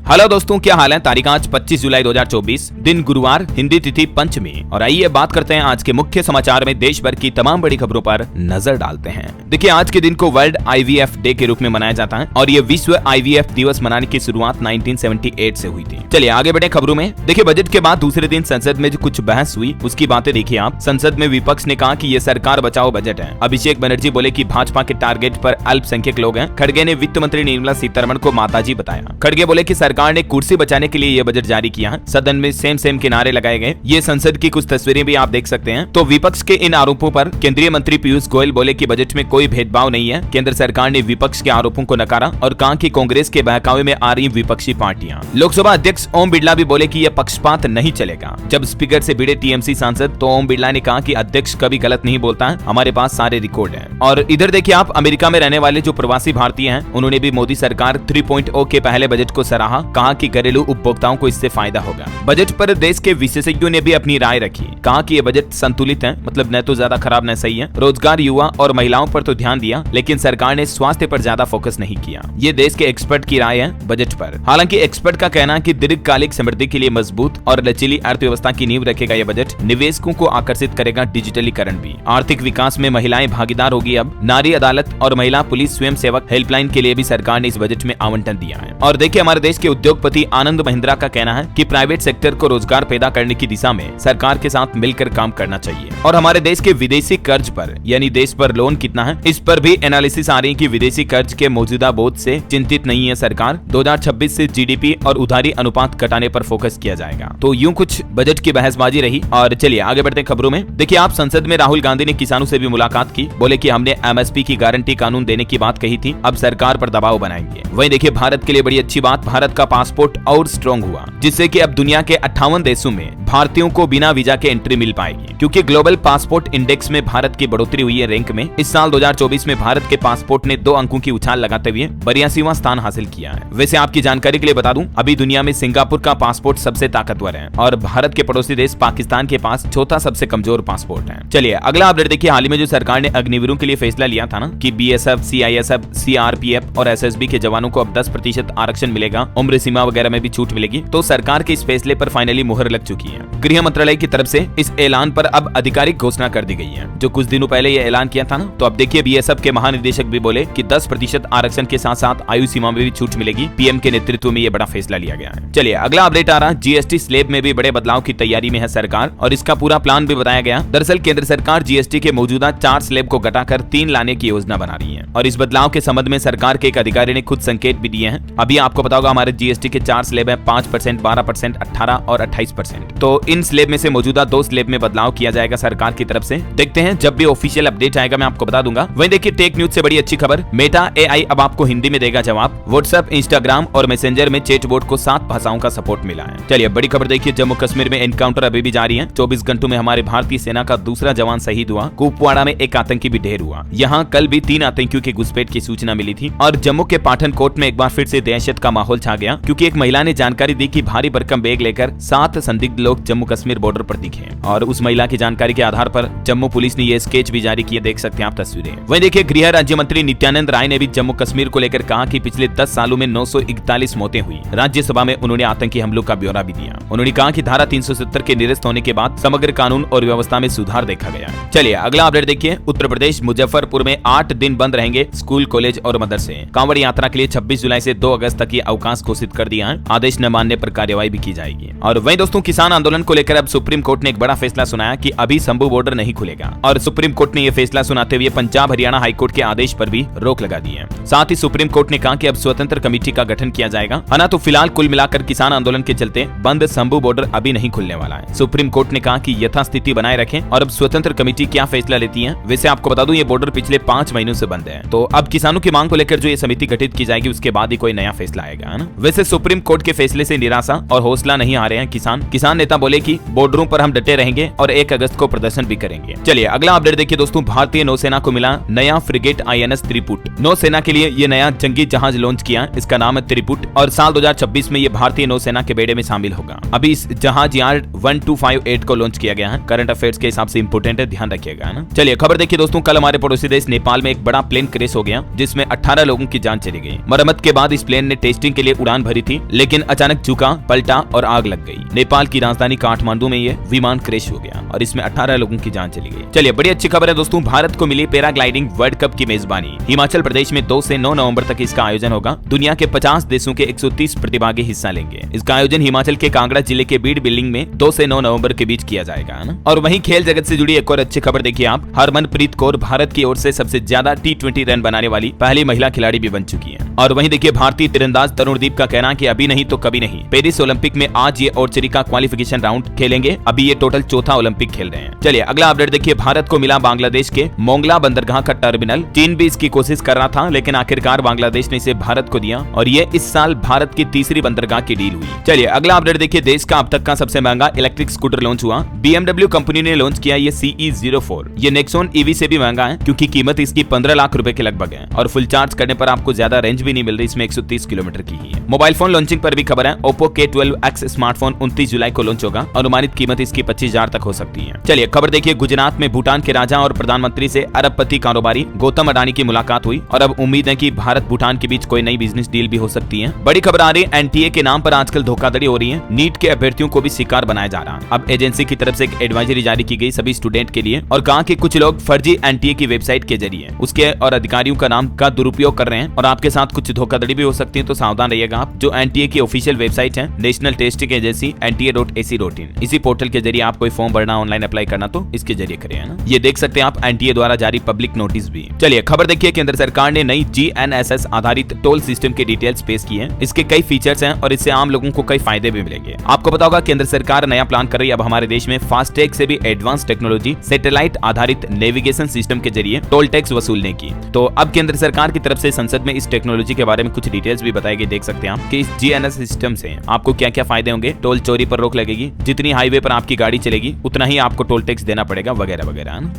Hello दोस्तों, क्या हाल है। तारीख आज 25 जुलाई 2024, दिन गुरुवार, हिंदी तिथि पंचमी। और आइए बात करते हैं आज के मुख्य समाचार में देश भर की तमाम बड़ी खबरों पर नजर डालते हैं। देखिए, आज के दिन को वर्ल्ड आईवीएफ डे के रूप में मनाया जाता है और ये विश्व आईवीएफ दिवस मनाने की शुरुआत 1978 से हुई थी। चलिए आगे बढ़े खबरों में। देखिए, बजट के बाद दूसरे दिन संसद में जो कुछ बहस हुई उसकी बातें देखिए आप। संसद में विपक्ष ने कहा कि ये सरकार बचाओ बजट है। अभिषेक बनर्जी बोले कि भाजपा के टारगेट पर अल्पसंख्यक लोग हैं। खड़गे ने वित्त मंत्री निर्मला सीतारमण को माताजी बताया। खड़गे बोले कि सरकार ने कुर्सी बचाने के लिए ये बजट जारी किया है। सदन में सेम के नारे लगाए गए। ये संसद की कुछ तस्वीरें भी आप देख सकते हैं। तो विपक्ष के इन आरोपों पर केंद्रीय मंत्री पीयूष गोयल बोले कि बजट में कोई भेदभाव नहीं है। केंद्र सरकार ने विपक्ष के आरोपों को नकारा और कहा कि कांग्रेस के बहकावे में आ रही विपक्षी पार्टियां। लोकसभा अध्यक्ष ओम बिरला भी बोले कि यह पक्षपात नहीं चलेगा। जब स्पीकर से भिड़े टीएमसी सांसद तो ओम बिरला ने कहा कि अध्यक्ष कभी गलत नहीं बोलता है, हमारे पास सारे रिकॉर्ड हैं। और इधर देखिए आप, अमेरिका में रहने वाले जो प्रवासी भारतीय हैं उन्होंने भी मोदी सरकार 3.0 के पहले बजट को सराहा। कहा कि घरेलू उपभोक्ताओं को इससे फायदा होगा। बजट पर देश के विशेषज्ञों ने भी अपनी राय रखी। कहा कि ये बजट संतुलित है, मतलब न तो ज्यादा खराब न सही है। रोजगार, युवा और महिलाओं पर तो ध्यान दिया, लेकिन सरकार ने स्वास्थ्य पर ज्यादा फोकस नहीं किया। ये देश के एक्सपर्ट की राय है बजट पर। हालांकि एक्सपर्ट का कहना है कि दीर्घकालिक समृद्धि के लिए मजबूत और लचीली अर्थव्यवस्था की नींव रखेगा ये बजट। निवेशकों को आकर्षित करेगा, डिजिटलीकरण भी। आर्थिक विकास में महिलाएं भागीदार होगी। अब नारी अदालत और महिला पुलिस स्वयं सेवक हेल्पलाइन के लिए भी सरकार ने इस बजट में आवंटन दिया है। और देखिए, हमारे देश के उद्योगपति आनंद महिंद्रा का कहना है कि प्राइवेट सेक्टर को रोजगार पैदा करने की दिशा में सरकार के साथ मिलकर काम करना चाहिए। और हमारे देश के विदेशी कर्ज पर, यानी देश पर लोन कितना है, इस पर भी एनालिसिस आ रही है कि विदेशी कर्ज के मौजूदा बोझ से चिंतित नहीं है सरकार। 2026 से जीडीपी और उधारी अनुपात घटाने पर फोकस किया जाएगा। तो यूं कुछ बजट की बहसबाजी रही। और चलिए आगे बढ़ते हैं खबरों में। देखिए आप, संसद में राहुल गांधी ने किसानों से भी मुलाकात की। बोले कि हमने एमएसपी की गारंटी कानून देने की बात कही थी, अब सरकार पर दबाव बनाएंगे। वहीं देखिए, भारत के लिए बड़ी अच्छी बात, भारत का पासपोर्ट और स्ट्रॉन्ग हुआ, जिससे कि अब दुनिया के 58 देशों में भारतीयों को बिना वीजा के एंट्री मिल पाएगी। क्योंकि ग्लोबल पासपोर्ट इंडेक्स में भारत की बढ़ोतरी हुई है रैंक में। इस साल 2024 में भारत के पासपोर्ट ने 2 अंकों की उछाल लगाते हुए 82वां स्थान हासिल किया है। वैसे आपकी जानकारी के लिए बता दूं, अभी दुनिया में सिंगापुर का पासपोर्ट सबसे ताकतवर है और भारत के पड़ोसी देश पाकिस्तान के पास चौथा सबसे कमजोर पासपोर्ट है। चलिए अगला अपडेट देखिए। हाल ही में जो सरकार ने अग्निवीरों के लिए फैसला लिया था ना कि बीएसएफ, सीआईएसएफ, सीआरपीएफ और एसएसबी के जवानों को अब 10% आरक्षण मिलेगा, उम्र सीमा वगैरह में भी छूट मिलेगी। तो सरकार के इस फैसले पर फाइनली मुहर लग चुकी है। गृह मंत्रालय की तरफ से इस ऐलान पर अब आधिकारिक घोषणा कर दी गई है। जो कुछ दिनों पहले ये ऐलान किया था ना, तो अब देखिए बीएसएफ के महानिदेशक भी बोले कि 10% आरक्षण के साथ साथ आयु सीमा में भी छूट मिलेगी। पीएम के नेतृत्व में ये बड़ा फैसला लिया गया है। चलिए अगला अपडेट आ रहा, जीएसटी स्लैब में भी बड़े बदलाव की तैयारी में है सरकार और इसका पूरा प्लान भी बताया गया। दरअसल केंद्र सरकार जीएसटी के मौजूदा 4 स्लैब को घटाकर 3 लाने की योजना बना रही है। और इस बदलाव के संबंध में सरकार के एक अधिकारी ने खुद संकेत भी दिए हैं। अभी आपको पता होगा, हमारे जीएसटी के 4 स्लैब है, 5%, 12%, 18 और 28%। तो इन स्लैब में से मौजूदा 2 स्लैब में बदलाव किया जाएगा सरकार की तरफ से। देखते हैं, जब भी ऑफिशियल अपडेट आएगा मैं आपको बता दूंगा। वहीं देखिए, टेक न्यूज से बड़ी अच्छी खबर, मेटा एआई अब आपको हिंदी में देगा जवाब। व्हाट्सएप, इंस्टाग्राम और मैसेंजर में चैट बोट को 7 भाषाओं का सपोर्ट मिला है। चलिए बड़ी खबर देखिए, जम्मू कश्मीर में एनकाउंटर अभी भी जारी है। 24 घंटों में हमारे भारतीय सेना का दूसरा जवान शहीद हुआ। कुपवाड़ा में एक आतंकी भी ढेर हुआ। यहाँ कल भी 3 आतंकियों की घुसपैठ की सूचना मिली थी। और जम्मू के पाठनकोट में एक बार फिर से दहशत का माहौल छा गया, क्योंकि एक महिला ने जानकारी दी कि भारी भरकम बैग लेकर 7 संदिग्ध लोग जम्मू कश्मीर बॉर्डर पर दिखे। और उस महिला की जानकारी के आधार पर जम्मू पुलिस ने ये स्केच भी जारी किए, देख सकते हैं आप तस्वीरें। वहीं देखिए, गृह राज्य मंत्री नित्यानंद राय ने भी जम्मू कश्मीर को लेकर कहा कि पिछले 10 सालों में 941 मौतें हुई। राज्यसभा में उन्होंने आतंकी हमलों का ब्यौरा भी दिया। उन्होंने कहा कि धारा 370 के निरस्त होने के बाद समग्र कानून और व्यवस्था में सुधार देखा गया। चलिए अगला अपडेट देखिए। उत्तर प्रदेश मुजफ्फरपुर में 8 दिन बंद रहेंगे स्कूल, कॉलेज और मदरसे। कांवड़ यात्रा के लिए 26 जुलाई से 2 अगस्त तक ये अवकाश घोषित कर दिया है। आदेश न मानने पर कार्यवाही भी की जाएगी। और वहीं दोस्तों, किसान आंदोलन को लेकर अब सुप्रीम कोर्ट ने एक बड़ा फैसला सुनाया कि अभी शंभू बॉर्डर नहीं खुलेगा। और सुप्रीम कोर्ट ने यह फैसला सुनाते हुए पंजाब हरियाणा हाईकोर्ट के आदेश पर भी रोक लगा दी है। साथ ही सुप्रीम कोर्ट ने कहा कि अब स्वतंत्र कमेटी का गठन किया जाएगा। है ना, तो फिलहाल कुल मिलाकर किसान आंदोलन के चलते बंद शंभू बॉर्डर अभी नहीं खुलने वाला है। सुप्रीम कोर्ट ने कहा कि यथास्थिति बनाए रखें और अब स्वतंत्र कमेटी क्या फैसला लेती है। वैसे आपको बता दूं, ये बॉर्डर पिछले 5 महीनों से बंद है। तो अब किसानों की मांग को लेकर जो ये समिति गठित की जाएगी, उसके बाद ही कोई नया फैसला आएगा, है ना। वैसे सुप्रीम कोर्ट के फैसले से निराशा और हौसला नहीं आ रहे हैं किसान नेता बोले कि बॉर्डरों पर हम डटे रहेंगे और 1 अगस्त को प्रदर्शन भी करेंगे। चलिए अगला अपडेट देखिए दोस्तों, भारतीय नौसेना को मिला नया फ्रिगेट INS त्रिपुट। नौसेना के लिए ये नया जंगी जहाज लॉन्च किया, इसका नाम है त्रिपुट और साल 2026 में ये भारतीय नौसेना के बेड़े में शामिल होगा। अभी इस जहाज यार्ड 1258 को लॉन्च किया गया है। करंट अफेयर्स के हिसाब से इंपोर्टेंट है, ध्यान रखिएगा, है ना। चलिए खबर देखिए दोस्तों, कल हमारे पड़ोसी देश नेपाल में एक बड़ा प्लेन क्रैश हो गया, जिसमें 18 लोगों की जान चली गई। मरम्मत के बाद इस प्लेन ने टेस्टिंग के लिए उड़ान उड़ान भरी थी, लेकिन अचानक झुका, पलटा और आग लग गई। नेपाल की राजधानी काठमांडू में ये विमान क्रैश हो गया और इसमें 18 लोगों की जान चली गई। चलिए बड़ी अच्छी खबर है दोस्तों, भारत को मिली पैराग्लाइडिंग वर्ल्ड कप की मेजबानी। हिमाचल प्रदेश में 2 से 9 नवंबर तक इसका आयोजन होगा। दुनिया के 50 देशों के 130 प्रतिभागी हिस्सा लेंगे। इसका आयोजन हिमाचल के कांगड़ा जिले के बीड़ बिल्डिंग में 2 से 9 नवंबर के बीच किया जाएगा ना। और वहीं खेल जगत से जुड़ी एक और अच्छी खबर देखिए आप, हरमनप्रीत कौर भारत की ओर से सबसे ज्यादा T20 रन बनाने वाली पहली महिला खिलाड़ी भी बन चुकी है। और वहीं देखिए भारतीय तीरंदाज तरुणदीप का कहना है कि अभी नहीं तो कभी नहीं। पेरिस ओलंपिक में आज ये आर्चरी का क्वालिफिकेशन राउंड खेलेंगे। अभी ये टोटल चौथा ओलंपिक खेल रहे हैं। चलिए अगला अपडेट देखिए, भारत को मिला बांग्लादेश के मोंगला बंदरगाह का टर्मिनल। चीन भी इसकी कोशिश कर रहा था, लेकिन आखिरकार बांग्लादेश ने इसे भारत को दिया और ये इस साल भारत की तीसरी बंदरगाह की डील हुई। चलिए अगला अपडेट देखिए, देश का अब तक का सबसे महंगा इलेक्ट्रिक स्कूटर लॉन्च हुआ। BMW कंपनी ने लॉन्च किया ये CE04। ये नेक्सॉन EV से भी महंगा है, क्योंकि कीमत इसकी 15 लाख रुपए के लगभग है और फुल चार्ज करने पर आपको ज्यादा रेंज भी नहीं मिल रही, इसमें 130 किलोमीटर की ही है। मोबाइल फोन लॉन्चिंग पर भी खबर है, Oppo K12X स्मार्टफोन 29 जुलाई को लॉन्च होगा। अनुमानित कीमत इसकी 25,000 तक हो सकती है। चलिए खबर देखिए, गुजरात में भूटान के राजा और प्रधानमंत्री से अरबपति कारोबारी गौतम अडानी की मुलाकात हुई और अब उम्मीद है कि भारत भूटान के बीच कोई नई बिजनेस डील भी हो सकती है। बड़ी खबर आ रही है, NTA के नाम पर आजकल धोखाधड़ी हो रही है। नीट के अभ्यर्थियों को भी शिकार बनाया जा रहा है। अब एजेंसी की तरफ से एक एडवाइजरी जारी की गई सभी स्टूडेंट के लिए और कहा कि कुछ लोग फर्जी NTA की वेबसाइट के जरिए उसके और अधिकारियों का नाम का दुरुपयोग कर रहे हैं और आपके साथ कुछ धोखाधड़ी भी हो सकती है, तो सावधान रहिएगा आप। जो NTA की ऑफिशियल वेबसाइट है, नेशनल टेस्टिंग एजेंसी NTA.ac.in, इसी पोर्टल के जरिए आप कोई फॉर्म भरना, ऑनलाइन अप्लाई करना तो इसके जरिए करें, है ना। ये देख सकते हैं आप NTA द्वारा जारी पब्लिक नोटिस भी। चलिए खबर देखिए, केंद्र सरकार ने नई GNSS आधारित टोल सिस्टम के डिटेल्स पेश की है। इसके कई फीचर्स हैं और इससे आम लोगों को कई फायदे भी मिलेंगे। आपको पता होगा केंद्र सरकार नया प्लान कर रही है अब हमारे देश में फास्टैग से भी एडवांस टेक्नोलॉजी सैटेलाइट आधारित नेविगेशन सिस्टम के जरिए टोल टैक्स वसूलने की। तो अब केंद्र सरकार की तरफ से संसद में इस टेक्नोलॉजी के बारे में कुछ डिटेल्स भी बताई गई। देख सकते हैं आप कि इस GNSS सिस्टम से आपको क्या क्या फायदे होंगे। टोल चोरी पर रोक लगेगी, जितनी हाईवे पर आपकी गाड़ी चलेगी उतना ही आपको टोल टैक्स देना पड़ेगा, वगैरह वगैरह।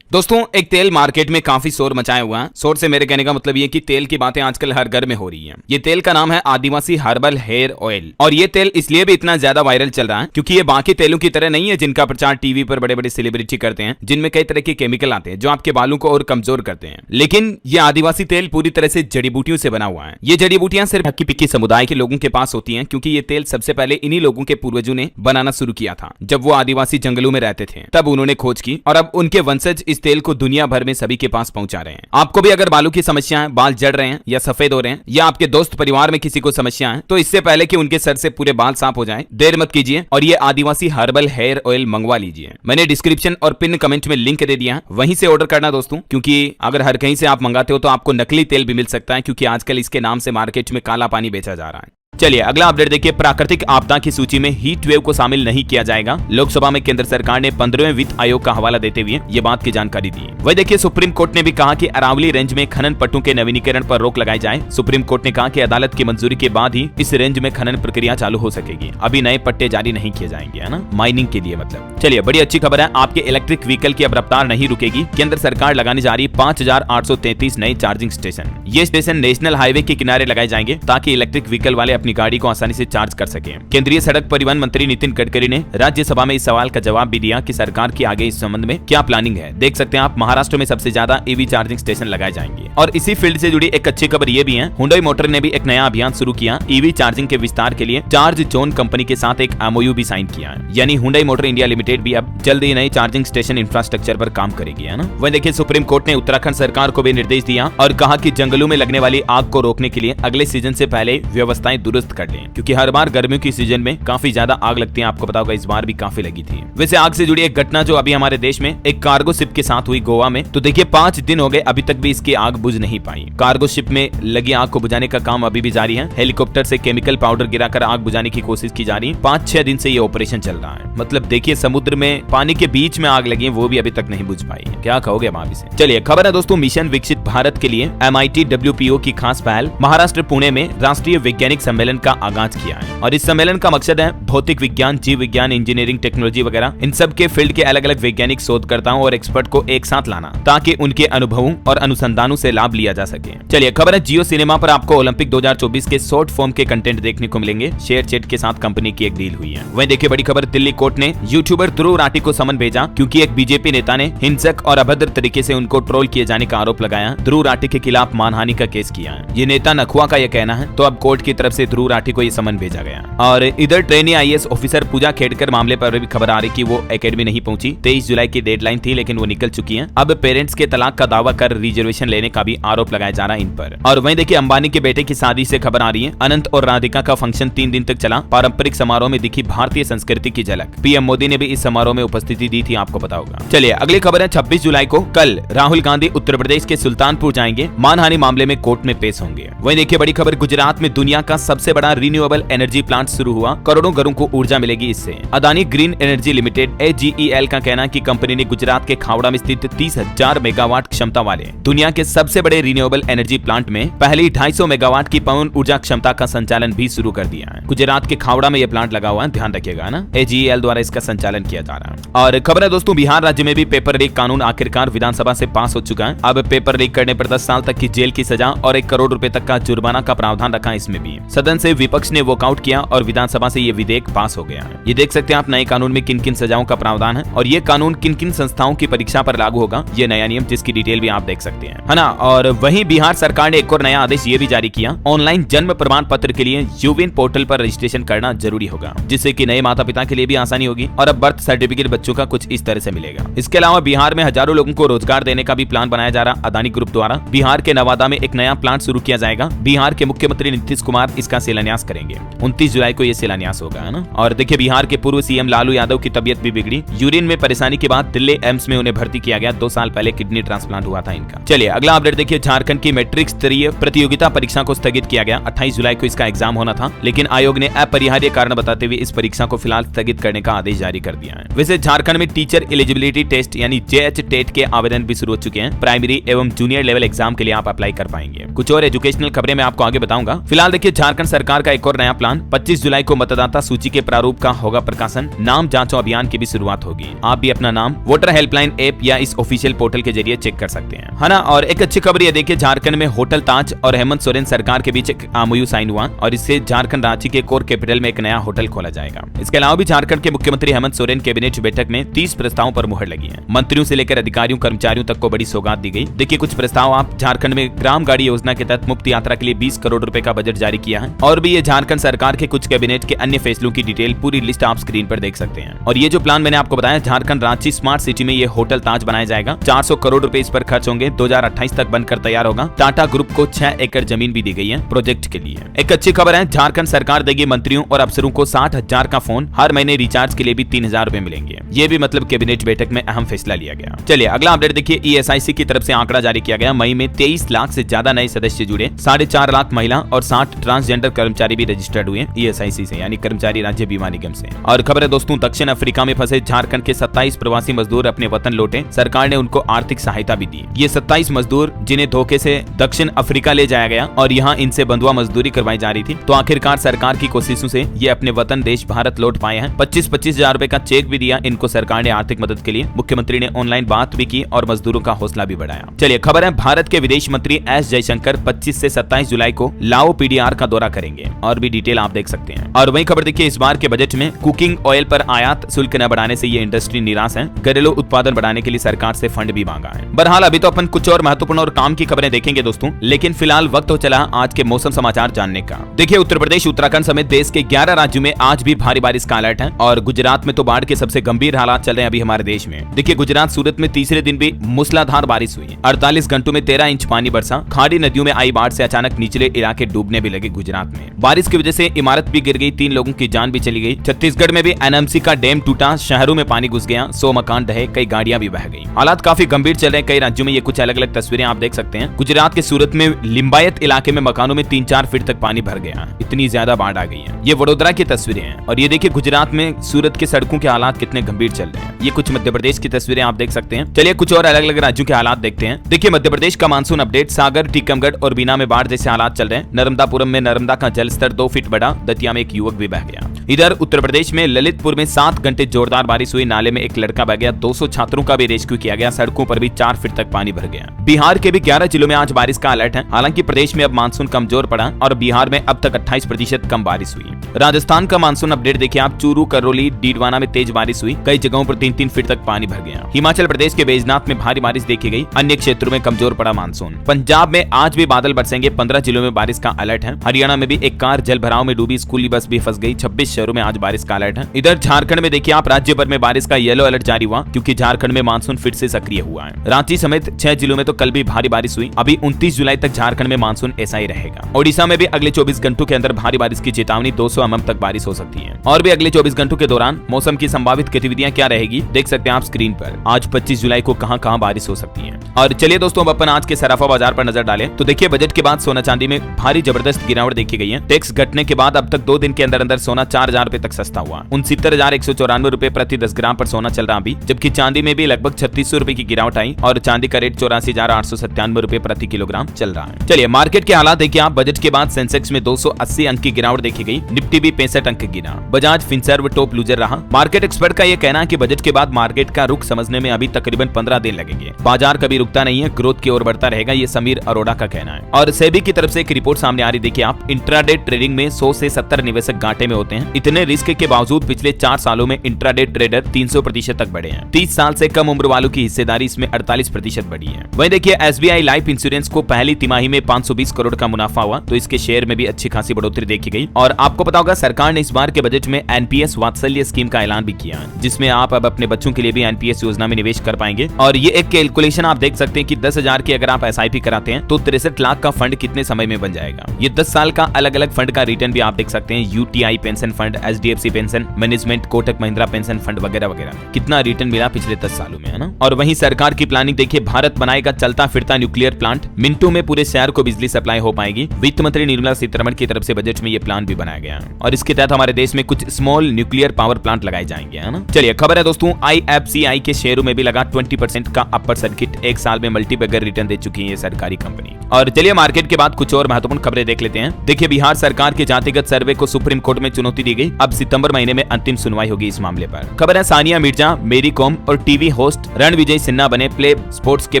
दोस्तों एक तेल मार्केट में काफी शोर मचाया हुआ है। शोर से मेरे कहने का मतलब ये कि तेल की बातें आजकल हर घर में हो रही हैं। ये तेल का नाम है आदिवासी हर्बल हेयर ऑयल और ये तेल इसलिए भी इतना ज्यादा वायरल चल रहा है क्योंकि ये बाकी तेलों की तरह नहीं है जिनका प्रचार टीवी पर बड़े बड़े सेलिब्रिटी करते हैं, जिनमें कई तरह के केमिकल आते हैं जो आपके बालों को और कमजोर करते हैं। लेकिन ये आदिवासी तेल पूरी तरह से जड़ी बूटियों से बना हुआ है। ये जड़ी बूटियां सिर्फ हक्की पिक्की समुदाय के लोगों के पास होती हैं, क्योंकि ये तेल सबसे पहले इन्हीं लोगों के पूर्वजों ने बनाना शुरू किया था जब वो आदिवासी जंगलों में रहते थे। तब उन्होंने खोज की और अब उनके वंशज इस तेल को दुनिया भर में सभी के पास पहुंचा रहे हैं। आपको भी अगर बालों की समस्या है, बाल जड़ रहे हैं या सफेद हो रहे हैं, या आपके दोस्त परिवार में किसी को समस्या है, तो इससे पहले कि उनके सर से पूरे बाल साफ हो जाएं, देर मत कीजिए और ये आदिवासी हर्बल हेयर ऑयल मंगवा लीजिए। मैंने डिस्क्रिप्शन और पिन कमेंट में लिंक दे दिया है, वहीं से ऑर्डर करना दोस्तों, क्योंकि अगर हर कहीं से आप मंगाते हो तो आपको नकली तेल भी मिल सकता है, क्योंकि आजकल इसके नाम से मार्केट में काला पानी बेचा जा रहा है। चलिए अगला अपडेट देखिए, प्राकृतिक आपदा की सूची में हीट वेव को शामिल नहीं किया जाएगा। लोकसभा में केंद्र सरकार ने 15वें वित्त आयोग का हवाला देते हुए ये बात की जानकारी दी। वही देखिए, सुप्रीम कोर्ट ने भी कहा कि अरावली रेंज में खनन पट्टों के नवीनीकरण पर रोक लगाई जाए। सुप्रीम कोर्ट ने कहा कि अदालत की मंजूरी के बाद ही इस रेंज में खनन प्रक्रिया चालू हो सकेगी। अभी नए पट्टे जारी नहीं किए जाएंगे, है ना, माइनिंग के लिए मतलब। चलिए बड़ी अच्छी खबर है, आपके इलेक्ट्रिक व्हीकल की अब रफ्तार नहीं रुकेगी। केंद्र सरकार लगाने जा रही 5833 नए चार्जिंग स्टेशन। ये स्टेशन नेशनल हाईवे के किनारे लगाए जाएंगे ताकि इलेक्ट्रिक व्हीकल वाले अपनी गाड़ी को आसानी से चार्ज कर सके। केंद्रीय सड़क परिवहन मंत्री नितिन गडकरी ने राज्यसभा में इस सवाल का जवाब भी दिया कि सरकार की आगे इस संबंध में क्या प्लानिंग है। देख सकते हैं आप, महाराष्ट्र में सबसे ज्यादा ईवी चार्जिंग स्टेशन लगाए जाएंगे। और इसी फील्ड से जुड़ी एक अच्छी खबर ये भी है, हुंडई मोटर ने भी एक नया अभियान शुरू किया। ईवी चार्जिंग के विस्तार के लिए चार्ज जोन कंपनी के साथ एक MOU भी साइन किया है। यानी हुंडई मोटर इंडिया लिमिटेड भी अब जल्द ही नई चार्जिंग स्टेशन इंफ्रास्ट्रक्चर पर काम करेगी, है ना। वहीं देखिए, सुप्रीम कोर्ट ने उत्तराखंड सरकार को भी निर्देश दिया और कहा कि जंगलों में लगने वाली आग को रोकने के लिए अगले सीजन से पहले व्यवस्थाएं दुरुस्त कर लें, क्योंकि हर बार गर्मियों की सीजन में काफी ज्यादा आग लगती है। आपको पता होगा इस बार भी काफी लगी थी। वैसे आग से जुड़ी एक घटना जो अभी हमारे देश में एक कार्गो शिप के साथ हुई गोवा में, तो देखिए 5 दिन हो गए अभी तक भी इसकी आग बुझ नहीं पाई। कार्गो शिप में लगी आग को बुझाने का काम अभी भी जारी है। हेलीकॉप्टर से केमिकल पाउडर गिराकर आग बुझाने की कोशिश की जा रही है। 5-6 दिन से ये ऑपरेशन चल रहा है। मतलब देखिए, समुद्र में पानी के बीच में आग लगी है, वो भी अभी तक नहीं बुझ पाई है। क्या कहोगे आप इसे। चलिए खबर है दोस्तों, मिशन विकसित भारत के लिए MIT WPO की खास पहल। महाराष्ट्र पुणे में राष्ट्रीय वैज्ञानिक सम्मेलन का आगाज किया है और इस सम्मेलन का मकसद है भौतिक विज्ञान, जीव विज्ञान, इंजीनियरिंग, टेक्नोलॉजी वगैरह इन सब के फील्ड के अलग अलग वैज्ञानिक शोधकर्ताओं और एक्सपर्ट को एक साथ लाना, ताकि उनके अनुभवों और अनुसंधानों से लाभ लिया जा सके। चलिए खबर है, जियो सिनेमा पर आपको ओलंपिक 2024 के शॉर्ट फॉर्म के कंटेंट देखने को मिलेंगे। शेयर चैट के साथ कंपनी की एक डील हुई है। वहीं देखिए बड़ी खबर, दिल्ली कोर्ट ने यूट्यूबर ध्रुव राठी को समन भेजा क्योंकि एक बीजेपी नेता ने हिंसक और अभद्र तरीके से उनको ट्रोल किए जाने का आरोप लगाया। ध्रुव राठी के खिलाफ मानहानि का केस किया है। ये नेता नखुआ का यह कहना है, तो अब कोर्ट की तरफ से ध्रुव राठी को ये समन भेजा गया। और इधर ट्रेनी IAS ऑफिसर पूजा खेड़कर मामले पर भी खबर आ रही कि वो एकेडमी नहीं पहुंची। 23 जुलाई की डेडलाइन थी लेकिन वो निकल चुकी हैं। अब पेरेंट्स के तलाक का दावा कर रिजर्वेशन लेने का भी आरोप लगाया जा रहा है इन पर। और वहीं देखिए अंबानी के बेटे की शादी से खबर आ रही है। अनंत और राधिका का फंक्शन 3 दिन तक चला। पारंपरिक समारोह में दिखी भारतीय संस्कृति की झलक। PM मोदी ने भी इस समारोह में उपस्थिति दी थी, आपको पता होगा। चलिए अगली खबर है 26 जुलाई को कल राहुल गांधी उत्तर प्रदेश के सुल्तानपुर जाएंगे। मानहानि मामले में कोर्ट में पेश होंगे। वहीं देखिए बड़ी खबर, गुजरात में दुनिया का सबसे बड़ा रिन्यूएबल एनर्जी प्लांट शुरू हुआ। करोड़ों घरों को ऊर्जा मिलेगी इससे। Adani green energy limited AGEL का कहना है कि कंपनी ने गुजरात के खावड़ा में स्थित 30,000 मेगावाट क्षमता वाले दुनिया के सबसे बड़े रिन्यूएबल एनर्जी प्लांट में पहली 250 मेगावाट की पवन ऊर्जा क्षमता का संचालन भी शुरू कर दिया है। गुजरात के खावड़ा में यह प्लांट लगा हुआ है, ध्यान रखिएगा ना। AGEL द्वारा इसका संचालन किया जा रहा है। और खबर है दोस्तों, बिहार राज्य में भी पेपर लीक कानून आखिरकार विधानसभा से पास हो चुका है। अब पेपर लीक करने पर 10 साल तक की जेल की सजा और 1 करोड़ रुपए तक का जुर्माना का प्रावधान रखा है इसमें भी। सदन से विपक्ष ने वॉकआउट किया और विधानसभा से ये विधेयक पास हो गया है। ये देख सकते हैं आप नए कानून में किन किन सजाओं का प्रावधान है और ये कानून किन किन संस्थाओं की परीक्षा पर लागू होगा, ये नया नियम जिसकी डिटेल भी आप देख सकते हैं, है ना। और वहीं बिहार सरकार ने एक और नया आदेश ये भी जारी किया, ऑनलाइन जन्म प्रमाण पत्र के लिए यूविन पोर्टल पर रजिस्ट्रेशन करना जरूरी होगा, जिससे कि नए माता पिता के लिए भी आसानी होगी। और अब बर्थ सर्टिफिकेट बच्चों का कुछ इस तरह से मिलेगा। इसके अलावा बिहार में हजारों लोगों को रोजगार देने का भी प्लान बनाया जा रहा अदानी ग्रुप द्वारा। बिहार के नवादा में एक नया प्लांट शुरू किया जाएगा। बिहार के मुख्यमंत्री नीतीश कुमार इसका शिलान्यास करेंगे। 29 जुलाई को यह शिलान्यास होगा, है ना। और देखिए बिहार के पूर्व CM लालू यादव की तबीयत भी बिगड़ी। यूरिन में परेशानी के बाद दिल्ली एम्स में उन्हें भर्ती किया गया। 2 साल पहले किडनी ट्रांसप्लांट हुआ था इनका। चलिए अगला अपडेट देखिए, झारखंड की मैट्रिक स्तरीय प्रतियोगिता परीक्षा को स्थगित किया गया। 28 जुलाई को इसका एग्जाम होना था, लेकिन आयोग ने अपरिहार्य कारण बताते हुए इस परीक्षा को फिलहाल स्थगित करने का आदेश जारी कर दिया है। वैसे झारखंड में टीचर एलिजिबिलिटी टेस्ट यानी JH टेट के आवेदन भी शुरू हो चुके हैं। प्राइमरी एवं जूनियर लेवल एग्जाम के लिए आप अप्लाई कर पाएंगे। कुछ और एजुकेशनल खबरें मैं आपको आगे बताऊंगा। फिलहाल देखिए झारखंड सरकार का एक और नया प्लान, 25 जुलाई को मतदाता सूची के प्रारूप का होगा प्रकाशन। नाम जांचो अभियान की भी शुरुआत होगी। आप भी अपना नाम वोटर हेल्पलाइन ऐप या इस ऑफिशियल पोर्टल के जरिए चेक कर सकते हैं, है ना। और एक अच्छी खबर ये देखिए, झारखंड में होटल ताज और हेमंत सोरेन सरकार के बीच एक MOU साइन हुआ और इससे झारखंड रांची के कोर कैपिटल में एक नया होटल खोला जाएगा। इसके अलावा भी झारखंड के मुख्यमंत्री हेमंत सोरेन कैबिनेट बैठक में 30 प्रस्तावों पर मुहर लगी है। मंत्रियों से लेकर अधिकारियों कर्मचारियों तक को बड़ी सौगात दी गई। देखिए कुछ प्रस्ताव आप, झारखंड में ग्राम गाड़ी योजना के तहत मुफ्त यात्रा के लिए 20 करोड़ रुपए का बजट जारी किया है। और भी ये झारखंड सरकार के कुछ कैबिनेट के अन्य फैसलों की डिटेल पूरी लिस्ट आप स्क्रीन पर देख सकते हैं। और ये जो प्लान मैंने आपको बताया, झारखंड रांची स्मार्ट सिटी में ये होटल ताज बनाया जाएगा। 400 करोड़ रुपए इस पर खर्च होंगे। 2028 तक बनकर तैयार होगा। टाटा ग्रुप को 6 एकड़ जमीन भी दी गई है प्रोजेक्ट के लिए। एक अच्छी खबर है, झारखंड सरकार देगी मंत्रियों और अफसरों को 60,000 का फोन। हर महीने रिचार्ज के लिए भी 3,000 रुपए मिलेंगे। ये भी मतलब कैबिनेट बैठक में अहम फैसला लिया गया। चलिए अगला अपडेट देखिए, ESIC की तरफ से आंकड़ा जारी किया गया। मई में 23 लाख से ज्यादा नए सदस्य जुड़े। 4.5 लाख महिला और 60 ट्रांसजेंडर कर्मचारी भी रजिस्टर्ड हुए ESIC से, यानी कर्मचारी राज्य बीमा निगम से। और खबर है दोस्तों, दक्षिण अफ्रीका में फंसे झारखंड के 27 प्रवासी मजदूर अपने वतन लौटे। सरकार ने उनको आर्थिक सहायता भी दी। ये 27 मजदूर जिन्हें धोखे से दक्षिण अफ्रीका ले जाया गया और यहाँ इनसे बंधुआ मजदूरी करवाई जा रही थी, तो आखिरकार सरकार की कोशिशों से ये अपने वतन देश भारत लौट पाए हैं। 25-25 हजार रुपए का चेक भी दिया इनको सरकार ने आर्थिक मदद के लिए। मुख्यमंत्री ने ऑनलाइन बात भी की और मजदूरों का हौसला भी बढ़ाया। चलिए खबर है, भारत के विदेश मंत्री S जयशंकर 25 से 27 जुलाई को लाओ PDR का दौरा करेंगे। और भी डिटेल आप देख सकते हैं। और वही खबर देखिए, इस बार के बजट में कुकिंग ऑयल पर आयात शुल्क न बढ़ाने से ये इंडस्ट्री निराश है। घरेलू उत्पादन बढ़ाने के लिए सरकार से फंड भी मांगा है। बहरहाल अभी तो अपन कुछ और महत्वपूर्ण और काम की खबरें देखेंगे दोस्तों, लेकिन फिलहाल वक्त हो चला आज के मौसम समाचार जानने का। देखिए उत्तर प्रदेश उत्तराखंड समेत देश के 11 राज्यों में आज भी भारी बारिश का अलर्ट है। और गुजरात में तो बाढ़ के सबसे गंभीर हालात चल रहे हैं अभी हमारे देश में। देखिए गुजरात सूरत में तीसरे दिन भी मूसलाधार बारिश हुई। 48 घंटों में 13 इंच पानी बरसा। खाड़ी नदियों में आई बाढ़ से अचानक निचले इलाके डूबने भी लगे गुजरात में। बारिश की वजह से इमारत भी गिर गई, 3 लोगों की जान भी चली गई। छत्तीसगढ़ में भी NMC का डैम टूटा, शहरों में पानी घुस गया, 100 मकान ढहे, कई गाड़ियां भी बह गई। हालात काफी गंभीर चल रहे हैं कई राज्यों में। ये कुछ अलग अलग तस्वीरें आप देख सकते हैं। गुजरात के सूरत में लिंबायत इलाके में मकानों में 3-4 फीट तक पानी भर गया, इतनी ज्यादा बाढ़ आ गई है। ये वडोदरा की तस्वीरें हैं। और ये देखिए गुजरात में सूरत के सड़कों के हालात कितने गंभीर चल रहे हैं। ये कुछ मध्य प्रदेश की तस्वीरें आप देख सकते हैं। चलिए कुछ और अलग अलग राज्यों के हालात देखते हैं। देखिए मध्य प्रदेश का मानसून अपडेट, सागर, टीकमगढ़ और बीना में बाढ़ जैसे हालात चल रहे हैं। नर्मदापुरम में नर्मदा का जल स्तर 2 फीट बढ़ा, दतिया में एक युवक भी बह गया। इधर उत्तर प्रदेश में ललितपुर में 7 घंटे जोरदार बारिश हुई, नाले में एक लड़का बह गया, 200 छात्रों का भी रेस्क्यू किया गया, सड़कों पर भी 4 फीट तक पानी भर गया। बिहार के भी 11 जिलों में आज बारिश का अलर्ट है। हालांकि प्रदेश में अब मानसून कमजोर पड़ा और बिहार में अब तक 28% कम बारिश हुई। राजस्थान का मानसून अपडेट देखिए आप, चूरू, करौली, डीडवाना में तेज बारिश हुई, कई जगहों पर 3-3 फीट तक पानी भर गया। हिमाचल प्रदेश के बैजनाथ में भारी बारिश देखी गई, अन्य क्षेत्रों में कमजोर पड़ा मानसून। पंजाब में आज भी बादल बरसेंगे, 15 जिलों में बारिश का अलर्ट है। हरियाणा में भी एक कार जलभराव में डूबी, स्कूली बस भी फंस गई, 26 शहरों में आज बारिश का अलर्ट है। इधर झारखंड में देखिए आप, राज्य भर में बारिश का येलो अलर्ट जारी हुआ क्योंकि झारखंड में मानसून फिर से सक्रिय हुआ है। रांची समेत 6 जिलों में तो कल भी भारी बारिश हुई। अभी 29 जुलाई तक झारखंड में मानसून ऐसा ही रहेगा। ओडिशा में भी अगले 24 घंटों के अंदर भारी बारिश की चेतावनी, 200 mm तक बारिश हो सकती है। और भी अगले 24 घंटों के दौरान मौसम की संभावित गतिविधियां क्या रहेगी देख सकते हैं आप स्क्रीन पर। आज 25 जुलाई को कहां बारिश हो सकती है। और चलिए दोस्तों, अब अपन आज के सराफा बाजार पर नजर डालें तो देखिए बजट के बाद सोना चांदी में भारी जबरदस्त गिरावट देखी गई है। टैक्स घटने के बाद अब तक 2 दिन के अंदर सोना 4000 रुपए तक सस्ता हुआ। 69,194 रुपए प्रति 10 ग्राम पर सोना चल रहा अभी, जबकि चांदी में भी लगभग 3600 रुपए की गिरावट आई और चांदी का रेट 84,897 रुपए प्रति किलोग्राम चल रहा है। चलिए मार्केट के हालात देखिए आप, बजट के बाद सेंसेक्स में 280 अंक की गिरावट देखी गई, निफ्टी भी 65 अंक गिरा। बजाज फिनसर्व टॉप लूजर रहा। मार्केट एक्सपर्ट का यह कहना है कि बजट के बाद मार्केट का रुख समझने में अभी तकरीबन 15 दिन लगेंगे। बाजार कभी रुकता नहीं है, ग्रोथ की ओर बढ़ता रहेगा, ये समीर अरोड़ा का कहना है। और सेबी की तरफ से एक रिपोर्ट सामने आ रही देखिए आप, इंट्राडे ट्रेडिंग में 100 से 70 निवेशक घाटे में होते हैं। इतने रिस्क के बावजूद पिछले 4 सालों में इंट्राडे ट्रेडर 300% तक बढ़े हैं। 30 साल से कम उम्र वालों की हिस्सेदारी इसमें 48% बढ़ी है। वहीं देखिए SBI लाइफ इंश्योरेंस को पहली तिमाही में 520 करोड़ का मुनाफा हुआ, तो इसके शेयर में भी अच्छी खासी बढ़ोतरी देखी गई। और आपको पता होगा सरकार ने इस बार के बजट में NPS वात्सल्य स्कीम का ऐलान भी किया, जिसमें आप अब अपने बच्चों के लिए भी NPS योजना में निवेश कर पाएंगे। और ये एक कैलकुलेशन आप देख सकते हैं कि 10,000 की अगर आप SIP कराते हैं तो 63 लाख का फंड कितने समय में बन जाएगा। ये 10 साल का अलग अलग फंड का रिटर्न भी आप देख सकते हैं। UTI pension fund, HDFC pension management, Kotak Mahindra pension fund वगैरह वगैरह, कितना रिटर्न मिला पिछले 10 सालों में, है ना। और वहीं सरकार की प्लानिंग देखिए, भारत बनाएगा चलता फिरता न्यूक्लियर प्लांट, मिनटों में पूरे शहर को बिजली सप्लाई हो पाएगी। वित्त मंत्री निर्मला सीतारमण की तरफ से बजट में ये प्लान भी बनाया गया है और इसके तहत हमारे देश में कुछ स्मॉल न्यूक्लियर पावर प्लांट लगाए जाएंगे, है ना। चलिए खबर है दोस्तों, IFCI के शेयरों में भी लगा 20% का अपर सर्किट, एक साल में मल्टीबैगर रिटर्न दे चुकी है ये सरकारी कंपनी। और चलिए मार्केट के बाद कुछ और महत्वपूर्ण खबरें देख लेते हैं। देखिए बिहार सरकार के जातिगत सर्वे को सुप्रीम कोर्ट में चुनौती दी गई, अब सितंबर महीने में अंतिम सुनवाई होगी इस मामले पर। खबर है सानिया मिर्जा, मेरी कॉम और टीवी होस्ट रणविजय सिन्हा बने प्ले स्पोर्ट्स के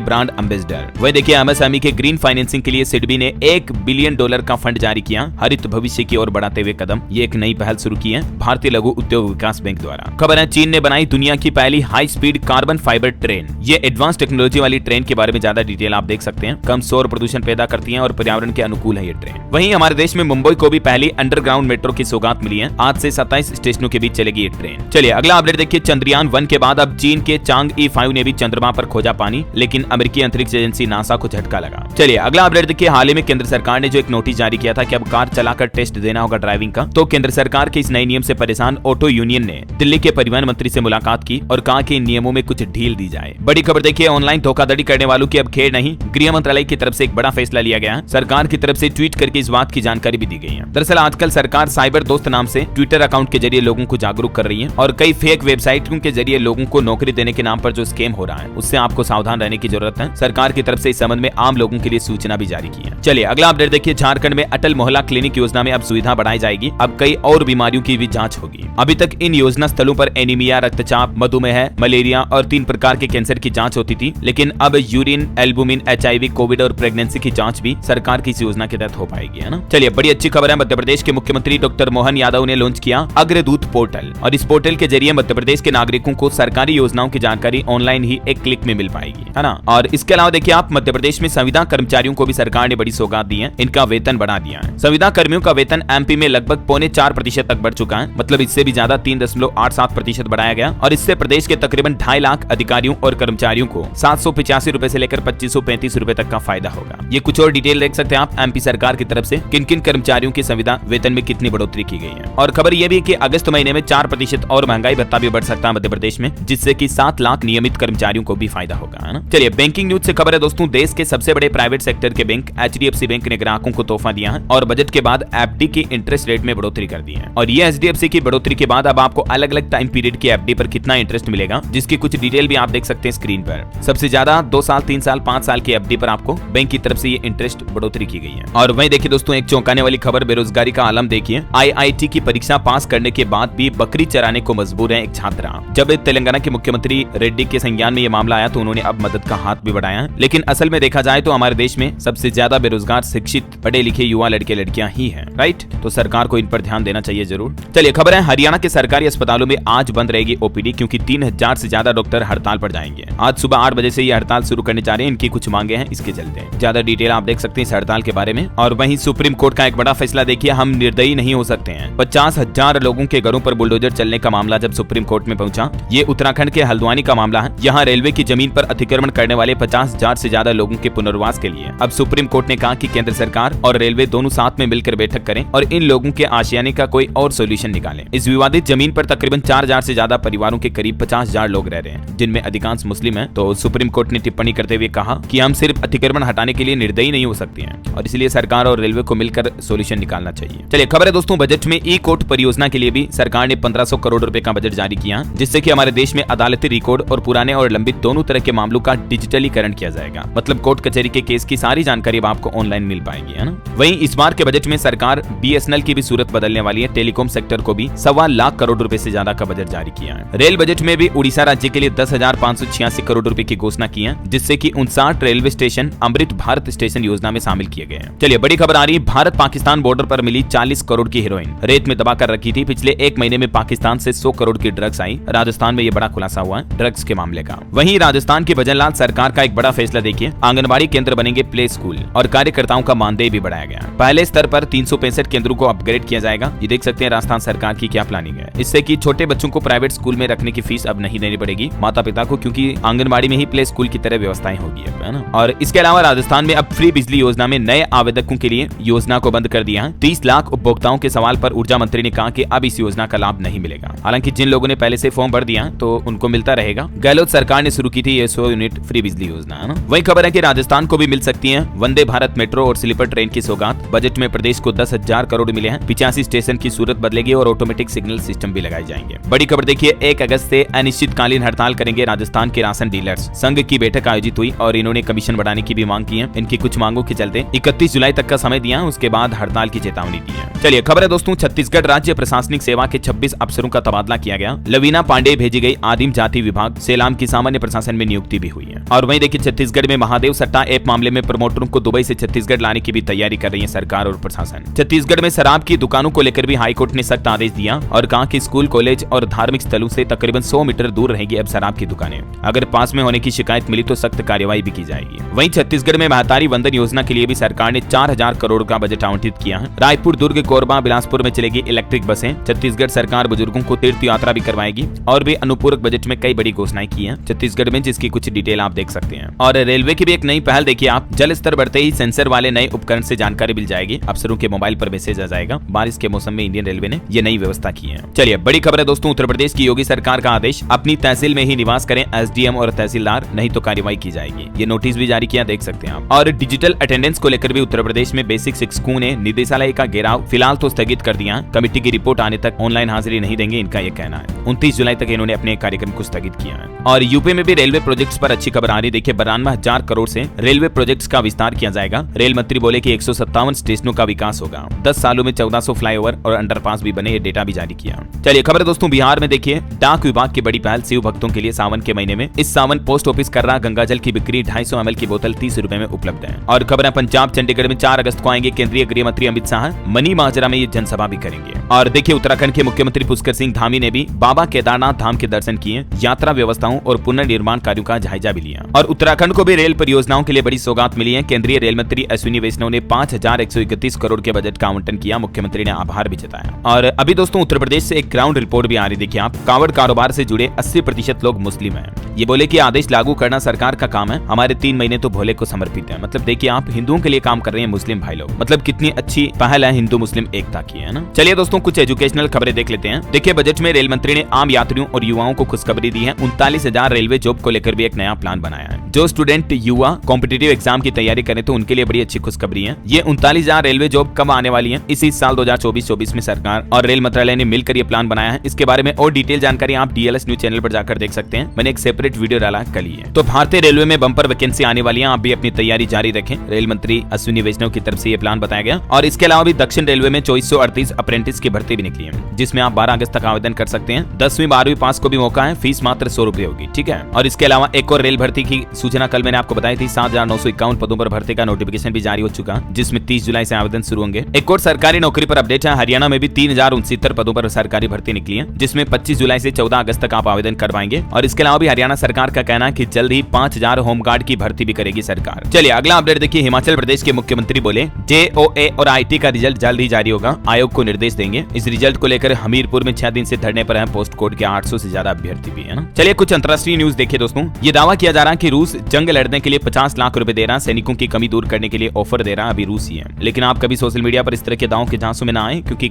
ब्रांड एम्बेसडर। वह देखिए MSME के ग्रीन फाइनेंसिंग के लिए सिडबी ने $1 बिलियन का फंड जारी किया, हरित भविष्य की ओर बढ़ाते हुए कदम। ये एक नई पहल शुरू की है भारतीय लघु उद्योग विकास बैंक द्वारा। खबर है चीन ने बनाई दुनिया की पहली high speed carbon fibre train. ये एडवांस टेक्नोलॉजी वाली ट्रेन के बारे में ज्यादा डिटेल आप देख सकते हैं। कम शोर प्रदूषण पैदा करती है और पर्यावरण के अनुकूल है ये ट्रेन। वहीं हमारे देश में मुंबई को भी पहली अंडरग्राउंड मेट्रो की सौगात मिली है। आज से 27 स्टेशनों के बीच चलेगी ये ट्रेन। चलिए अगला अपडेट देखिए, चंद्रयान 1 के बाद अब चीन के चांगई 5 ने भी चंद्रमा पर खोजा पानी, लेकिन अमेरिकी अंतरिक्ष एजेंसी नासा को झटका लगा। चलिए अगला अपडेट देखिए, हाल ही में केंद्र सरकार ने जो एक नोटिस जारी किया था कि अब कार चलाकर टेस्ट देना होगा ड्राइविंग का, तो केंद्र सरकार के इस नए नियम से परेशान ऑटो यूनियन ने दिल्ली के परिवहन मंत्री से मुलाकात की और कहा कि इन नियमों में कुछ ढील दी जाए। बड़ी खबर देखिए, ऑनलाइन धोखाधड़ी करने वालों की अब खेर नहीं, गृह मंत्रालय की तरफ से एक बड़ा फैसला लिया गया है। सरकार की तरफ से ट्वीट करके इस बात की जानकारी भी दी गई है। दरअसल आजकल सरकार साइबर दोस्त नाम से ट्विटर अकाउंट के जरिए लोगों को जागरूक कर रही है और कई फेक वेबसाइटों के जरिए लोगों को नौकरी देने के नाम पर जो स्कैम हो रहा है उससे आपको सावधान रहने की जरूरत है। सरकार की तरफ से इस संबंध में आम लोगों के लिए सूचना भी जारी की है। चलिए अगला अपडेट देखिए, झारखंड में अटल मोहल्ला क्लिनिक योजना में अब सुविधा बढ़ाई जाएगी, अब कई और बीमारियों की भी जांच होगी। अभी तक इन योजना स्थलों पर एनीमिया, रक्तचाप, मधुमेह, मलेरिया और 3 प्रकार के कैंसर की जांच होती थी, लेकिन अब यूरिन, एल्बुमिन, HIV, कोविड और प्रेगनेंसी की जांच भी सरकार की इस योजना के तहत हो पाएगी, है ना। चलिए बड़ी अच्छी खबर है, मध्य प्रदेश के मुख्यमंत्री डॉक्टर मोहन यादव ने लॉन्च किया अग्रदूत पोर्टल और इस पोर्टल के जरिए मध्य प्रदेश के नागरिकों को सरकारी योजनाओं की जानकारी ऑनलाइन ही एक क्लिक में मिल पाएगी, है ना। और इसके अलावा देखिए आप, मध्य प्रदेश में संविदा कर्मचारियों को भी सरकार ने बड़ी सौगात दी है, इनका वेतन बढ़ा दिया है। संविदा कर्मियों का वेतन MP में लगभग 4.25% तक बढ़ चुका है, मतलब इससे भी ज्यादा 3.87% बढ़ाया गया और इससे प्रदेश के तकरीबन 2.5 लाख अधिकारियों और कर्मचारियों को 785 रुपए से लेकर 2535 रुपए तक का फायदा होगा। ये कुछ और डिटेल देख सकते हैं आप MP सरकार की तरफ से किन किन कर्मचारियों की संविदा वेतन में कितनी बढ़ोतरी की गई है। और खबर यह भी कि अगस्त महीने में 4% और महंगाई भत्ता भी बढ़ सकता है मध्य प्रदेश में, जिससे कि 7 लाख नियमित कर्मचारियों को भी फायदा होगा, है ना। चलिए बैंकिंग न्यूज से खबर है दोस्तों, देश के सबसे बड़े प्राइवेट सेक्टर के बैंक HDFC बैंक ने ग्राहकों को तोहफा दिया है और बजट के बाद FD की इंटरेस्ट रेट में बढ़ोतरी कर दी है। और ये HDFC की बढ़ोतरी के बाद अब आपको अलग अलग टाइम पीरियड की FD पर कितना इंटरेस्ट मिलेगा, जिसकी कुछ डिटेल भी आप देख सकते हैं स्क्रीन पर। सबसे ज्यादा 2 साल 3 साल 5 साल की एफडी पर आपको बैंक की तरफ से ये इंटरेस्ट बढ़ोतरी की गई है। और वहीं देखिए दोस्तों, एक चौंकाने वाली खबर बेरोजगारी का आलम देखिए। IIT की परीक्षा पास करने के बाद भी बकरी चराने को मजबूर है एक छात्रा। जब तेलंगाना के मुख्यमंत्री रेड्डी के संज्ञान में ये मामला आया तो उन्होंने अब मदद का हाथ भी बढ़ाया, लेकिन असल में देखा जाए तो हमारे देश में सबसे ज्यादा बेरोजगार शिक्षित पढ़े लिखे युवा लड़के लड़कियां ही हैं, राइट। तो सरकार को इन पर ध्यान देना चाहिए जरूर। चलिए खबर है, हरियाणा के सरकारी अस्पतालों में आज बंद रहेगी ओपीडी क्योंकि 3000 से ज्यादा डॉक्टर हड़ताल पर जाएंगे। आज सुबह 8 बजे से ये हड़ताल शुरू करने जा रहे हैं, इनकी कुछ मांगे हैं इसके चलते। ज्यादा डिटेल आप देख सकते हैं इस हड़ताल के बारे में। और वहीं सुप्रीम कोर्ट का एक बड़ा फैसला देखिए, हम निर्दयी नहीं हो सकते हैं। 50,000 लोगों के घरों पर बुलडोजर चलने का मामला जब सुप्रीम कोर्ट में पहुंचा, ये उत्तराखंड के हल्द्वानी का मामला है। यहाँ रेलवे की जमीन पर अतिक्रमण करने वाले 50,000 से ज्यादा लोगों के पुनर्वास के लिए अब सुप्रीम कोर्ट ने कहा कि केंद्र सरकार और रेलवे दोनों साथ में मिलकर बैठक करें और इन लोगों के आशियाने का कोई और सोल्यूशन निकालें। इस विवादित जमीन पर तकरीबन 4000 से ज्यादा परिवारों के करीब 50,000 लोग रह रहे हैं, जिनमें अधिकांश मुस्लिम हैं। तो सुप्रीम कोर्ट ने टिप्पणी करते हुए कहा कि हम सिर्फ अतिक्रमण हटाने के लिए निर्दयी नहीं हो सकते हैं और इसलिए सरकार और रेलवे को मिलकर सोल्यूशन निकालना चाहिए। चलिए खबर है दोस्तों, बजट में ई कोर्ट परियोजना के लिए भी सरकार ने 1500 करोड़ रुपए का बजट जारी किया, जिससे कि हमारे देश में अदालती रिकॉर्ड और पुराने और लंबित दोनों तरह के मामलों का डिजिटलीकरण किया जाएगा। मतलब कोर्ट कचहरी के केस की सारी जानकारी अब आपको ऑनलाइन मिल पाएगी, है ना। वहीं इस बार के बजट में सरकार BSNL की भी सूरत बदलने वाली है। टेलीकॉम सेक्टर को भी 1.25 लाख करोड़ रुपए से ज्यादा का बजट जारी किया है। रेल बजट में भी उड़ीसा राज्य के लिए 10,586 करोड़ रुपए की घोषणा की है, जिससे कि 59 railway station Amrit Bharat station योजना में शामिल किए गए हैं। चलिए बड़ी खबर आ रही है, भारत पाकिस्तान बॉर्डर पर मिली 40 करोड़ की हेरोइन रेत में दबाकर रखी थी। पिछले 1 महीने में पाकिस्तान से 100 करोड़ की ड्रग्स आई। राजस्थान में ये बड़ा खुलासा हुआ है ड्रग्स के मामले का। वहीं राजस्थान की भजनलाल सरकार का एक बड़ा फैसला देखिए, आंगनबाड़ी केंद्र बनेंगे प्ले स्कूल और कार्यकर्ताओं का मानदेय भी बढ़ाया गया। पहले स्तर पर 365 केंद्रों को अपग्रेड किया जाएगा। ये देख सकते हैं राजस्थान सरकार की क्या प्लानिंग है। इससे कि छोटे बच्चों को प्राइवेट स्कूल में रखने की फीस अब नहीं देनी पड़ेगी माता पिता को, क्योंकि आंगनबाड़ी में ही प्ले स्कूल की तरह व्यवस्थाएं होगी, है ना। और इसके अलावा राजस्थान में अब फ्री बिजली योजना में नए आवेदकों के लिए योजना को बंद कर दिया है। 30 लाख उपभोक्ताओं के सवाल पर ऊर्जा मंत्री ने कहा कि अब इस योजना का लाभ नहीं मिलेगा। हालांकि जिन लोगों ने पहले से फॉर्म भर दिया तो उनको मिलता रहेगा। गहलोत सरकार ने शुरू की थी ये 100 यूनिट फ्री बिजली योजना, है ना। वही खबर है कि राजस्थान को भी मिल सकती है वंदे भारत मेट्रो और स्लीपर ट्रेन की सौगात। बजट में प्रदेश को 10,000 करोड़ मिले हैं। 85 स्टेशन की सूरत बदलेगी और ऑटोमेटिक सिग्नल सिस्टम भी लगाए जाएंगे। बड़ी खबर देखिए, 1 अगस्त से अनिश्चितकालीन हड़ताल करेंगे राजस्थान के राशन डीलर्स। संघ की बैठक आयोजित हुई और इन्होंने कमीशन बढ़ाने की भी मांग की है। इनकी कुछ मांगों के चलते 31 जुलाई तक का समय दिया, उसके बाद हड़ताल की चेतावनी दी है। चलिए खबर है दोस्तों, छत्तीसगढ़ राज्य प्रशासनिक सेवा के 26 अफसरों का तबादला किया गया। लवीना पांडे भेजी गई आदिम जाति विभाग। सेलाम की सामान्य प्रशासन में नियुक्ति भी हुई है। और वहीं देखिए, छत्तीसगढ़ में महादेव सट्टा ऐप मामले में प्रमोटरों को दुबई से छत्तीसगढ़ लाने की भी तैयारी कर रही है सरकार और प्रशासन। छत्तीसगढ़ में शराब की दुकानों को लेकर भी हाईकोर्ट ने सख्त आदेश दिया और कहा कि स्कूल, कॉलेज और धार्मिक स्थलों से तकरीबन 100 मीटर दूर रहेगी अब शराब की दुकानें। अगर पास में होने की शिकायत मिली तो सख्त कार्रवाई भी की जाएगी। वहीं छत्तीसगढ़ में महतारी वंदन योजना के लिए भी सरकार ने 4000 करोड़ का बजट आवंटित किया है। रायपुर, दुर्ग, कोरबा, बिलासपुर में चलेगी इलेक्ट्रिक बसें। छत्तीसगढ़ सरकार बुजुर्गों को तीर्थ यात्रा भी करवाएगी और भी अनुपूरक बजट में कई बड़ी घोषणाएं की हैं छत्तीसगढ़ में, जिसकी कुछ डिटेल आप देख सकते हैं। और रेलवे की भी एक नई पहल देखिए आप, जल स्तर बढ़ते ही सेंसर वाले नए उपकरण से जानकारी मिल जाएगी। अफसरों के मोबाइल पर मैसेज आ जाएगा। बारिश के मौसम में इंडियन रेलवे ने ये नई व्यवस्था की है। चलिए बड़ी खबर है दोस्तों, उत्तर प्रदेश की योगी सरकार का आदेश, अपनी तहसील में ही निवास करें SDM और तहसीलदार, नहीं तो कार्रवाई की जाएगी। ये नोटिस भी जारी किया, देख सकते हैं आप। और डिजिटल अटेंडेंस को लेकर भी उत्तर प्रदेश में बेसिक शिक्षकों ने निदेशालय का घेराव फिलहाल तो स्थगित कर दिया। कमेटी की रिपोर्ट आने तक ऑनलाइन हाजिरी नहीं देंगे, इनका यह कहना है। 29 जुलाई तक इन्होंने अपने कार्यक्रम को स्थगित किया है। और यूपी में भी रेलवे प्रोजेक्ट्स पर अच्छी खबर आ रही। देखिए 92,000 करोड़ से रेलवे प्रोजेक्ट्स का विस्तार किया जाएगा। रेल मंत्री बोले कि 157 स्टेशनों का विकास होगा। 10 सालों में 1400 फ्लाईओवर और अंडरपास भी बने, ये डेटा भी जारी किया। चलिए खबर है दोस्तों, बिहार में देखिए डाक विभाग की बड़ी पहल, शिव भक्तों के लिए सावन के महीने में इस सावन पोस्ट ऑफिस कर रहा गंगाजल की बिक्री 250 ml की बोतल 30 रुपए में उपलब्ध है। और खबर है पंजाब, चंडीगढ़ में 4 अगस्त को आएंगे केंद्रीय गृह मंत्री अमित शाह। मनी माजरा में ये जनसभा भी करेंगे। और देखिए उत्तराखंड के मुख्यमंत्री पुष्कर सिंह धामी ने भी बाबा केदारनाथ धाम के दर्शन किए, यात्रा व्यवस्थाओं और पुनर्निर्माण कार्यों का जायजा भी लिया। और उत्तराखंड को भी रेल परियोजनाओं के लिए बड़ी सौगात मिली है। केंद्रीय रेल मंत्री अश्विनी वैष्णव ने 5131 करोड़ के बजट का आवंटन किया। मुख्यमंत्री ने आभार भी जताया। और अभी दोस्तों उत्तर प्रदेश से एक ग्राउंड रिपोर्ट भी आ रही। देखिए आप, कावड़ कारोबार से जुड़े 80% लोग मुस्लिम हैं। ये बोले कि आदेश लागू करना सरकार का काम है, हमारे 3 महीने तो भोले को समर्पित है। मतलब देखिए आप, हिंदुओं के लिए काम कर रहे हैं मुस्लिम भाई लोग। मतलब कितनी अच्छी पहल है हिंदू मुस्लिम एकता की, है ना। चलिए दोस्तों कुछ एजुकेशनल खबरें देख लेते हैं। देखिए बजट में रेल मंत्री ने आम यात्रियों और युवाओं को खुशखबरी दी है। 39,000 रेलवे जॉब को लेकर भी एक नया प्लान बनाया है। जो स्टूडेंट युवा कॉम्पिटिटिव एग्जाम की तैयारी करें तो उनके लिए बड़ी अच्छी खुशखबरी है। ये 39,000 रेलवे जॉब कब आने वाली है? इसी साल 2024-24 में सरकार और रेल मंत्रालय ने मिलकर ये प्लान बनाया है। इसके बारे में और डिटेल जानकारी आप डीएलएस न्यूज चैनल पर जाकर देख सकते हैं। मैंने एक सेपरेट वीडियो डाला कल ही है। तो भारतीय रेलवे में बम्पर वैकेंसी आने वाली है, आप भी अपनी तैयारी जारी रखें। रेल मंत्री अश्विनी वैष्णव की तरफ से ये प्लान बताया गया। और इसके अलावा भी दक्षिण रेलवे में 2438 अप्रेंटिस की भर्ती भी निकली है, जिसमें आप 12 अगस्त तक आवेदन कर सकते हैं। 10वीं 12वीं पास को भी मौका है, फीस मात्र 100 रुपए होगी, ठीक है। और इसके अलावा एक और रेल भर्ती की सूचना कल मैंने आपको बताई थी। 7,951 पदों पर भर्ती का नोटिफिकेशन भी जारी हो चुका, जिसमें 30 जुलाई से आवेदन शुरू होंगे। एक और सरकारी नौकरी पर अपडेट है। हरियाणा में भी 3,069 पदों पर सरकारी भर्ती निकली है, जिसमें 25 जुलाई से 14 अगस्त तक आप आवेदन कर पाएंगे। और इसके अलावा भी हरियाणा सरकार का कहना है कि जल्द ही 5,000 होमगार्ड की भर्ती भी करेगी सरकार। चलिए अगला अपडेट देखिए। हिमाचल प्रदेश के मुख्यमंत्री बोले JOA और IT का रिजल्ट जल्द ही जारी होगा, आयोग को निर्देश देंगे। इस रिजल्ट को लेकर हमीरपुर में 6 दिन से धरने पर है पोस्ट कोड के 800 से ज्यादा अभ्यर्थी भी है ना। चलिए कुछ अंतर्राष्ट्रीय न्यूज देखिए दोस्तों। ये दावा किया जा रहा है कि रूस जंग लड़ने के लिए 50 लाख रुपए दे रहा है, सैनिकों की कमी दूर करने के लिए ऑफर दे रहा है। अभी रूस ही है, लेकिन आप कभी सोशल मीडिया पर इस तरह के दावों के झांसों में ना आए, क्योंकि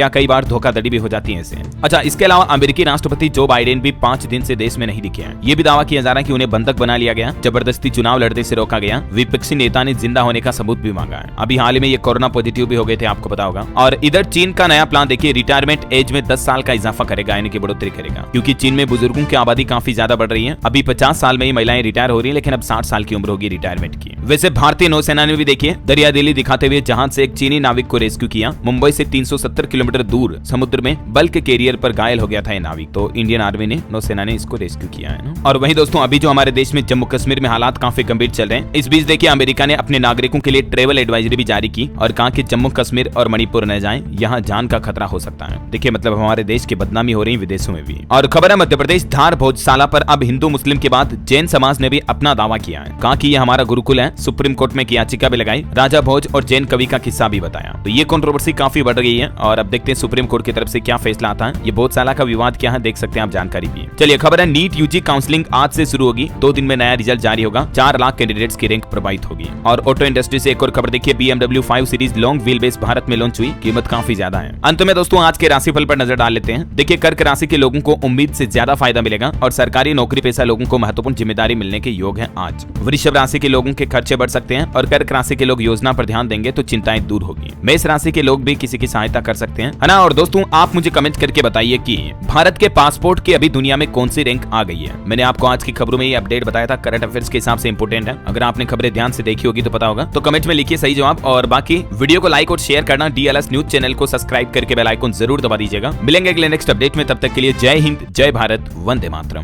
कई बार धोखाधड़ी भी हो जाती है इससे। अच्छा, इसके अलावा अमेरिकी राष्ट्रपति जो बाइडेन भी 5 दिन से देश में नहीं दिखे हैं। ये भी दावा किया जा रहा है कि उन्हें बंधक बना लिया गया, जबरदस्ती चुनाव लड़ने से रोका गया। विपक्षी नेता ने जिंदा होने का सबूत भी मांगा है। अभी हाल ही में ये कोरोना पॉजिटिव भी हो गए थे, आपको पता होगा। और इधर चीन का नया प्लान देखिए, रिटायरमेंट एज में 10 साल का इजाफा करेगा, यानी कि बढ़ोतरी करेगा, क्योंकि चीन में बुजुर्गों की आबादी काफी ज्यादा बढ़ रही है। अभी 50 साल में ही महिलाएं रिटायर हो रही है, लेकिन अब 60 साल की उम्र होगी रिटायरमेंट की। वैसे भारतीय नौसेना ने भी देखिए दरिया दिली दिखाते हुए जहाज से एक चीनी नाविक को रेस्क्यू किया। मुंबई से 370 किलोमीटर दूर समुद्र में बल्क कैरियर पर घायल हो गया था ये नाविक, तो इंडियन आर्मी ने, नौसेना ने इसको रेस्क्यू किया है ना। और वहीं दोस्तों अभी जो हमारे देश में जम्मू कश्मीर में हालात काफी गंभीर चल रहे हैं। इस बीच देखिए अमेरिका ने अपने नागरिकों के लिए ट्रेवल एडवाइजरी भी जारी की और कहा कि जम्मू कश्मीर और मणिपुर न जाएं, यहाँ जान का खतरा हो सकता है। देखिए मतलब हमारे देश की बदनामी हो रही है विदेशों में भी। और खबर है मध्य प्रदेश धार भोजशाला पर अब हिंदू मुस्लिम के बाद जैन समाज ने भी अपना दावा किया है। कहा कि ये हमारा गुरुकुल है। सुप्रीम कोर्ट में याचिका भी लगाई, राजा भोज और जैन कवि का किस्सा भी बताया। तो ये कंट्रोवर्सी काफी बढ़ गई है और अब देखते हैं सुप्रीम कोर्ट की तरफ से क्या फैसला आता है। ये भोजशाला का विवाद क्या है देख सकते हैं आप, जानकारी भी है। चलिए खबर है नीट यूजी काउंसलिंग आज से शुरू होगी, 2 दिन में नया रिजल्ट जारी होगा। 4 लाख कैंडिडेट्स की रैंक प्रभावित होगी। और ऑटो इंडस्ट्री से एक और खबर देखिए, BMW 5 series long wheel base Bharat में लॉन्च हुई, कीमत काफी ज्यादा है। अंत में दोस्तों आज के राशिफल पर नजर डाल लेते हैं। देखिए कर्क राशि के लोगों को उम्मीद से ज्यादा फायदा मिलेगा और सरकारी नौकरी पेशा लोगों को महत्वपूर्ण जिम्मेदारी मिलने के योग है आज। वृषभ राशि के लोगों के खर्चे बढ़ सकते हैं और कर्क राशि के लोग योजना पर ध्यान देंगे तो चिंताएं दूर होगी। मेष राशि के लोग भी किसी की सहायता कर सकते हैं, है ना। और दोस्तों आप मुझे कमेंट करके बताइए कि भारत के पासपोर्ट की अभी दुनिया में कौन सी रैंक आ गई है। मैंने आपको आज की खबरों में ये अपडेट बताया था, करंट अफेयर्स के हिसाब से इंपोर्टेंट है। अगर आपने खबरें ध्यान से देखी होगी तो पता होगा, तो कमेंट में लिखिए सही जवाब। और बाकी वीडियो को लाइक और शेयर करना, डीएलएस न्यूज चैनल को सब्सक्राइब करके बेल आइकन जरूर दबा दीजिएगा। मिलेंगे अगले नेक्स्ट अपडेट में, तब तक के लिए जय हिंद, जय भारत, वंदे मातरम।